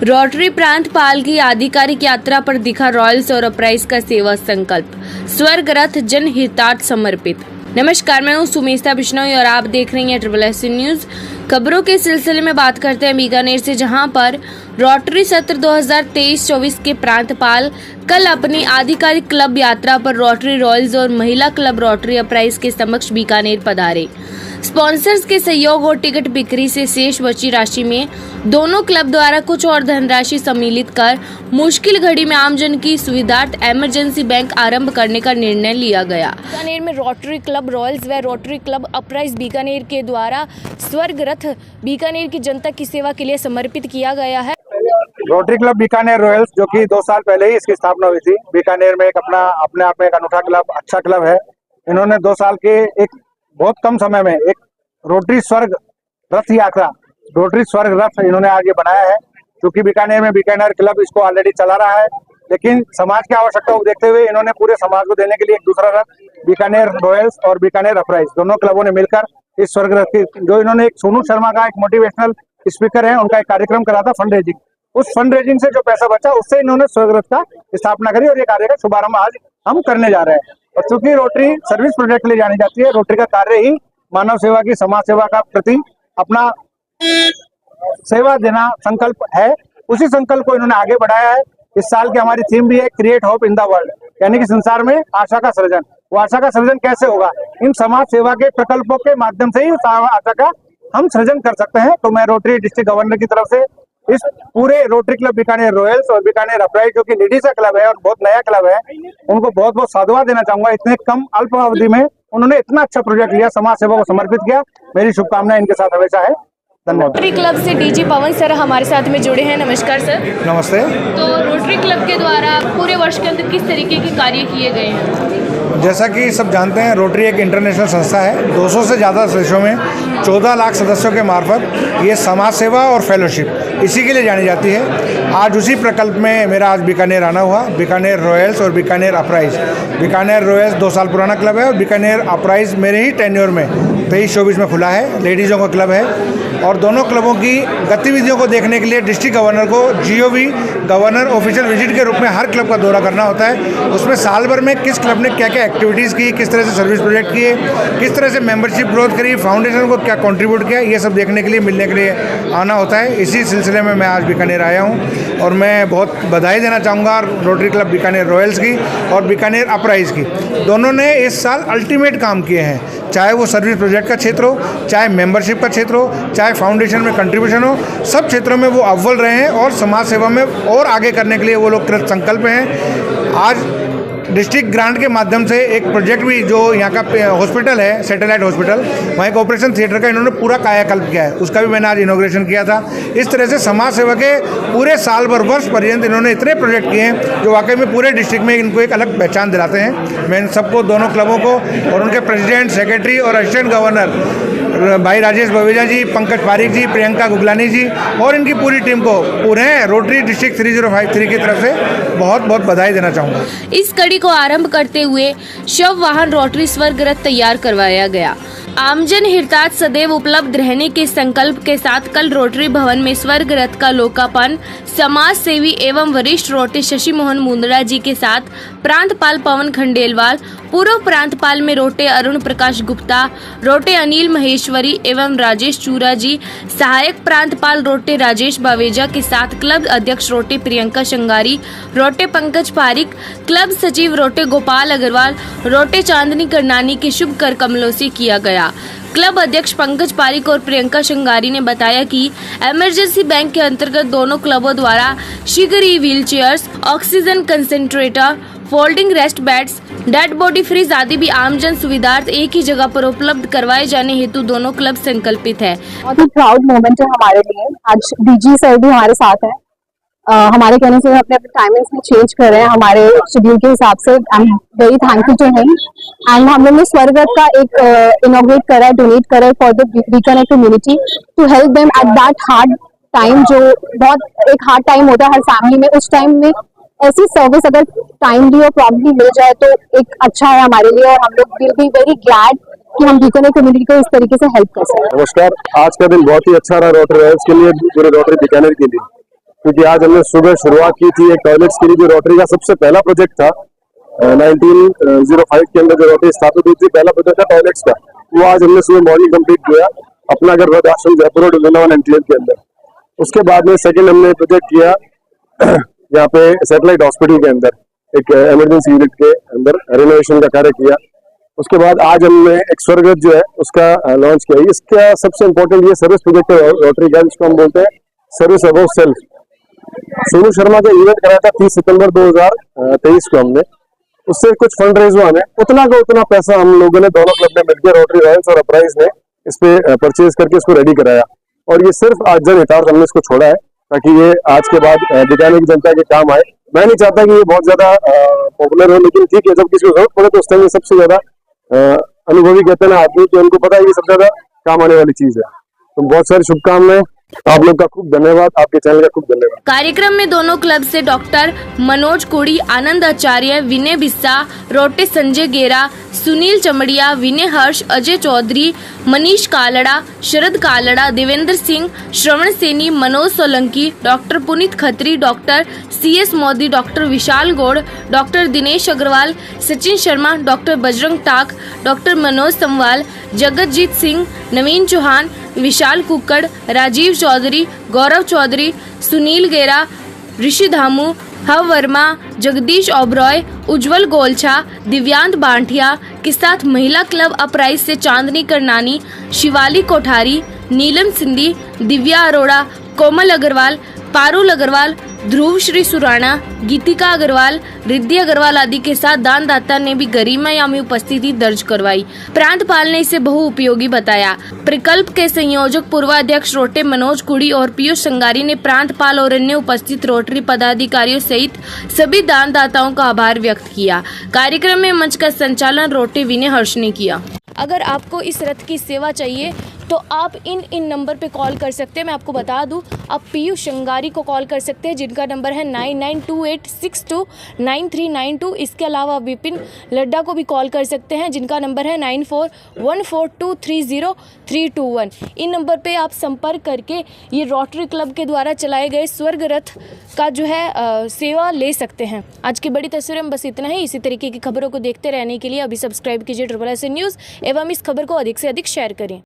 Rotary प्रांत पाल की आधिकारिक यात्रा पर दिखा रॉयल्स और अपराइज का सेवा संकल्प, स्वर्ग रथ जनहितार्थ समर्पित। नमस्कार, मैं हूँ सुमेशा बिश्नोई और आप देख रही हैं SSS न्यूज। खबरों के सिलसिले में बात करते हैं बीकानेर से, जहां पर रोटरी सत्र 2023-24 के प्रांतपाल कल अपनी आधिकारिक क्लब यात्रा पर रोटरी रॉयल्स और महिला क्लब रोटरी अपराइज के समक्ष बीकानेर पधारे। स्पॉन्सर्स के सहयोग और टिकट बिक्री से शेष बची राशि में दोनों क्लब द्वारा कुछ और धनराशि सम्मिलित कर मुश्किल घड़ी में आमजन की सुविधार्थ इमरजेंसी बैंक आरंभ करने का निर्णय लिया गया। बीकानेर में रोटरी क्लब रॉयल्स व रोटरी क्लब अपराइज बीकानेर के द्वारा स्वर्ग रथ बीकानेर की जनता की सेवा के लिए समर्पित किया गया है। रोटरी क्लब बीकानेर रॉयल्स, जो कि 2 साल पहले ही इसकी स्थापना हुई थी, बीकानेर में एक अपने आप में एक अनूठा क्लब, अच्छा क्लब है। इन्होंने 2 साल के एक बहुत कम समय में एक रोटरी स्वर्ग रथ यात्रा, रोटरी स्वर्ग रथ इन्होंने आज ये बनाया है। क्योंकि बीकानेर में बीकानेर क्लब इसको ऑलरेडी चला रहा है, लेकिन समाज की आवश्यकता को देखते हुए इन्होंने पूरे समाज को देने के लिए एक दूसरा रथ बीकानेर रॉयल्स और बीकानेर अपराइज दोनों क्लबों ने मिलकर इस स्वर्ग रथ की, जो इन्होंने एक सोनू शर्मा का एक मोटिवेशनल स्पीकर है, उनका एक कार्यक्रम करा था फंड रेजिंग। उस फंड रेजिंग से जो पैसा बचा उससे इन्होंने स्वर्ग रथ का स्थापना करी और ये कार्य का शुभारंभ आज हम करने जा रहे हैं। और चूंकि रोटरी सर्विस प्रोजेक्ट के लिए जानी जाती है, रोटरी का कार्य ही मानव सेवा की, समाज सेवा का प्रति अपना सेवा देना संकल्प है। उसी संकल्प को इन्होंने आगे बढ़ाया है। इस साल की हमारी थीम भी है create hope in the world, यानी कि संसार में आशा का सृजन। वो आशा का सृजन कैसे होगा? इन समाज सेवा के प्रकल्पों के माध्यम से ही उस आशा का हम सृजन कर सकते हैं। तो मैं रोटरी डिस्ट्रिक्ट गवर्नर की तरफ से इस पूरे रोटरी क्लब बीकानेर रॉयल्स और बीकानेर अपराइज, जो कि लेडीज का क्लब है और बहुत नया क्लब है, उनको बहुत बहुत साधुवाद देना चाहूंगा। इतने कम अल्प अवधि में उन्होंने इतना अच्छा प्रोजेक्ट लिया, समाज सेवा को समर्पित किया। मेरी शुभकामनाएं इनके साथ हमेशा है। धन्यवाद। रोटरी क्लब से डीजी पवन सर हमारे साथ में जुड़े हैं। नमस्कार सर। नमस्ते। तो रोटरी क्लब के द्वारा पूरे वर्ष के अंदर किस तरीके के कार्य किए गए हैं? जैसा कि सब जानते हैं, रोटरी एक इंटरनेशनल संस्था है। 200 से ज़्यादा देशों में 14 लाख सदस्यों के मार्फत ये समाज सेवा और फेलोशिप इसी के लिए जानी जाती है। आज उसी प्रकल्प में मेरा आज बीकानेर आना हुआ। बीकानेर रॉयल्स और बीकानेर अपराइज, बीकानेर रॉयल्स 2 साल पुराना क्लब है और बीकानेर अपराइज मेरे ही टेन्योर में 23-24 में खुला है। लेडीज़ों का क्लब है और दोनों क्लबों की गतिविधियों को देखने के लिए डिस्ट्रिक्ट गवर्नर को GOV गवर्नर ऑफिशियल विजिट के रूप में हर क्लब का दौरा करना होता है। उसमें साल भर में किस क्लब ने क्या क्या एक्टिविटीज़ की, किस तरह से सर्विस प्रोजेक्ट किए, किस तरह से मेंबरशिप ग्रोथ करी, फाउंडेशन को क्या कंट्रीब्यूट किया, ये सब देखने के लिए, मिलने के लिए आना होता है। इसी सिलसिले में मैं आज बीकानेर आया हूँ और मैं बहुत बधाई देना चाहूँगा रोटरी क्लब बीकानेर रॉयल्स की और बीकानेर अपराइज की। दोनों ने इस साल अल्टीमेट काम किए हैं, चाहे वो सर्विस प्रोजेक्ट का क्षेत्र हो, चाहे मेंबरशिप का क्षेत्र हो, चाहे फाउंडेशन में कंट्रीब्यूशन हो, सब क्षेत्रों में वो अव्वल रहे हैं और समाज सेवा में और आगे करने के लिए वो लोग कृत संकल्प हैं। आज डिस्ट्रिक्ट ग्रांट के माध्यम से एक प्रोजेक्ट भी, जो यहाँ का हॉस्पिटल है, सैटेलाइट हॉस्पिटल, वहाँ एक ऑपरेशन थिएटर का इन्होंने पूरा कायाकल्प किया है, उसका भी मैंने आज इनॉग्रेशन किया था। इस तरह से समाज सेवा के पूरे साल भर, वर्ष पर्यंत इन्होंने इतने प्रोजेक्ट किए हैं जो वाकई में पूरे डिस्ट्रिक्ट में इनको एक अलग पहचान दिलाते हैं। मैं इन सबको, दोनों क्लबों को और उनके प्रेसिडेंट, सेक्रेटरी और असिस्टेंट गवर्नर भाई राजेश बवेजा जी, पंकज पारिक जी, प्रियंका गुगलानी जी और इनकी पूरी टीम को पूरे रोटरी डिस्ट्रिक्ट 3053 की तरफ से बहुत बहुत बधाई देना चाहूँगा। इस कड़ी को आरंभ करते हुए शव वाहन रोटरी स्वर्ग रथ तैयार करवाया गया। आमजन हितार्थ सदैव उपलब्ध रहने के संकल्प के साथ कल रोटरी भवन में स्वर्ग रथ का लोकार्पण समाज सेवी एवं वरिष्ठ रोटरी शशि मोहन मुंदड़ा जी के साथ प्रांतपाल पवन खंडेलवाल, पूर्व प्रांतपाल में रोटे अरुण प्रकाश गुप्ता, रोटे अनिल महेश्वरी एवं राजेश चूरा जी, सहायक प्रांतपाल रोटे राजेश बावेजा के साथ क्लब अध्यक्ष रोटे प्रियंका शंगारी, रोटे पंकज पारिक, क्लब सचिव रोटे गोपाल अग्रवाल, रोटे चांदनी करनानी के शुभ कर कमलों से किया गया। क्लब अध्यक्ष पंकज पारिक और प्रियंका शंगारी ने बताया कि इमरजेंसी बैंक के अंतर्गत दोनों क्लबों द्वारा शीघ्र ही wheelchairs, oxygen concentrator, folding rest beds, dead body freeze आदि भी आमजन सुविधार्थ एक ही जगह पर उपलब्ध करवाए जाने हेतु दोनों क्लब संकल्पित है। बहुत ही प्राउड मोमेंट है हमारे लिए। आज DG सर भी हमारे साथ है। हमारे कहने से अपने अपने टाइमिंग्स में चेंज कर रहे हैं हमारे शेड्यूल के हिसाब से। I am very thankful to him. And हम लोग ने स्वर्ग रथ का एक इनॉग्रेट करा है, डोनेट करा है for the Bikaner community to help them at that hard time, जो बहुत एक हार्ड टाइम होता है हर फैमिली में। उस टाइम में ऐसी सर्विस अगर टाइमली और प्रॉम्प्टली मिल जाए तो एक अच्छा है हमारे लिए और हम लोग विल बी वेरी ग्लैड कि हम बीकानेर कम्युनिटी को इस तरीके से हेल्प कर सकते हैं। नमस्कार, आज का दिन बहुत ही अच्छा रहा रोटरी रॉयल्स के लिए, पूरे रोटरी बीकानेर के लिए। क्योंकि आज हमने सुबह शुरुआत की थी एक टॉयलेट्स के लिए, जो रोटरी का सबसे पहला प्रोजेक्ट था। 1905 के अंदर जो रोटरी स्थापित हुई थी, पहला प्रोजेक्ट था टॉयलेट्स का, वो आज हमने सुबह मॉर्निंग कंप्लीट किया अपना घर वृद्ध आश्रम जयपुर रोड वृंदावन एनक्लेव के अंदर। उसके बाद में सेकंड हमने प्रोजेक्ट किया यहाँ पे सैटेलाइट हॉस्पिटल के अंदर एक इमरजेंसी यूनिट के अंदर रेनोवेशन का कार्य किया। उसके बाद आज हमने एक स्वर्गरथ जो है उसका लॉन्च किया। इसका सबसे इम्पोर्टेंट ये सर्विस प्रोजेक्ट है रोटरी का, जिसको हम बोलते हैं service above self. Sonu Sharma का इवेंट कराया था 30 सितंबर 2023 को हमने, उससे कुछ फंड रेज हुआ हमें, उतना का उतना पैसा हम लोगों ने दोनों क्लब ने मिलकर रोटरी रॉयल्स और अपराइज ने इस पे परचेज करके इसको रेडी कराया। और ये सिर्फ आज जन हितार्थ हमने इसको छोड़ा है ताकि ये आज के बाद बीकानेर की जनता के काम आए। मैं नहीं चाहता कि ये बहुत ज्यादा पॉपुलर हो, लेकिन ठीक है, जब किसी को जरूरत पड़े तो उस टाइम ये सबसे ज्यादा अनुभवी कहते हैं ना आदमी, कि उनको पता है ये सबसे ज्यादा काम आने वाली चीज है। तो बहुत सारी शुभकामनाएं, आप लोग का खूब धन्यवाद, आपके चैनल का खूब धन्यवाद। कार्यक्रम में दोनों क्लब से डॉक्टर मनोज कोड़ी, आनंद आचार्य, विनय बिस्सा, रोटे Sanjay Gera, Sunil Chamadia, Vinay Harsh, Ajay Chaudhary, Manish Kalra, Sharad Kalra, Devendra Singh, Shravan Saini, Manoj Solanki, doctor Puneet Khatri, doctor CS Modi, doctor Vishal Gaur, doctor Dinesh Agarwal, Sachin Sharma, doctor Bajrang Tak, doctor Manoj Sanwal, Jagatjit Singh, Naveen Chauhan, Vishal Kukkar, Rajeev Chaudhary, गौरव चौधरी, सुनील गेरा, ऋषि धामू, हव वर्मा, जगदीश ओबरॉय, उज्जवल गोलछा, दिव्यांत बांठिया के साथ महिला क्लब अपराइज से चांदनी करनानी, शिवाली कोठारी, नीलम सिंधी, दिव्या अरोड़ा, कोमल अग्रवाल, पारुल अग्रवाल, ध्रुव श्री सुराणा, गीतिका अग्रवाल, रिद्धि अग्रवाल आदि के साथ दानदाता ने भी गरिमायामी उपस्थिति दर्ज करवाई। प्रांतपाल ने इसे बहुउपयोगी बताया। प्रकल्प के संयोजक पूर्वाध्यक्ष रोटे मनोज कुड़ी और पीयूष संगारी ने प्रांतपाल और अन्य उपस्थित रोटरी पदाधिकारियों सहित सभी दानदाताओं का आभार व्यक्त किया। कार्यक्रम में मंच का संचालन रोटे विनय हर्ष ने किया। अगर आपको इस रथ की सेवा चाहिए तो आप इन नंबर पे कॉल कर सकते हैं। मैं आपको बता दूं, आप पीयूष संगारी को कॉल कर सकते हैं जिनका नंबर है 9928629392। इसके अलावा विपिन लड्डा को भी कॉल कर सकते हैं जिनका नंबर है 9414230321। इन नंबर पे आप संपर्क करके ये रोटरी क्लब के द्वारा चलाए गए स्वर्ग रथ का जो है सेवा ले सकते हैं। आज की बड़ी तस्वीर में बस इतना ही। इसी तरीके की खबरों को देखते रहने के लिए अभी सब्सक्राइब कीजिए SSS न्यूज़ एवं इस खबर को अधिक से अधिक शेयर करें।